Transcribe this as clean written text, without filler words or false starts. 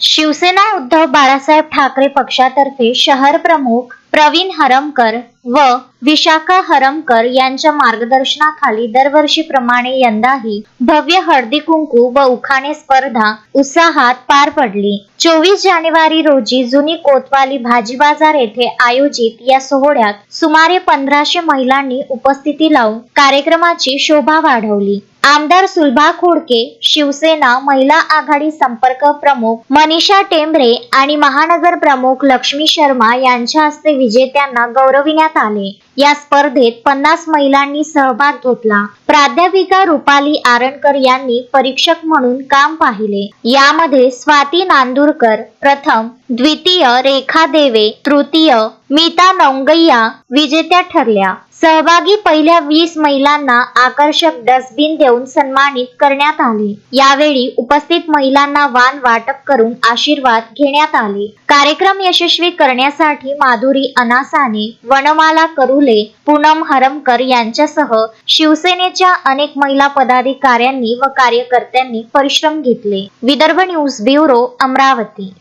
शिवसेना उद्धव बाळासाहेब ठाकरे पक्षातर्फे शहर प्रमुख प्रवीण हरमकर व विशाखा हरमकर यांच्या मार्गदर्शनाखाली दरवर्षीप्रमाणे यंदाही भव्य हळदी कुंकू व उखाणे स्पर्धा उत्साहात पार पडली। 24 जानेवारी रोजी जुनी कोतवाली भाजी बाजार येथे आयोजित या सोहळ्यात सुमारे 1500 महिलांनी उपस्थिती लावून कार्यक्रमाची शोभा वाढवली। आमदार सुलभा खोडके, शिवसेना महिला आघाडी संपर्क प्रमुख मनीषा टेंबरे आणि महानगर प्रमुख लक्ष्मी शर्मा यांच्या हस्ते विजेत्यांना गौरविण्यात आले। या स्पर्धेत 50 महिलांनी सहभाग घेतला। प्राध्यापिका रुपाली आरणकर यांनी परीक्षक म्हणून काम पाहिले। यामध्ये स्वाती नांदुरकर प्रथम, द्वितीय रेखा देवे, तृतीय मीता नौंगैया विजेत्या ठरल्या। सहभागी पहिल्या 20 महिलांना आकर्षक डस्टबिन देऊन सन्मानित करण्यात आले। यावेळी उपस्थित महिलांना वाण वाटप करून आशीर्वाद घेण्यात आले। कार्यक्रम यशस्वी करण्यासाठी माधुरी अनासाने, वनमाला करुले, पूनम हरमकर यांच्यासह शिवसेनेच्या अनेक महिला पदाधिकाऱ्यांनी व कार्यकर्त्यांनी परिश्रम घेतले। Vidarbha news bureau, Amravati.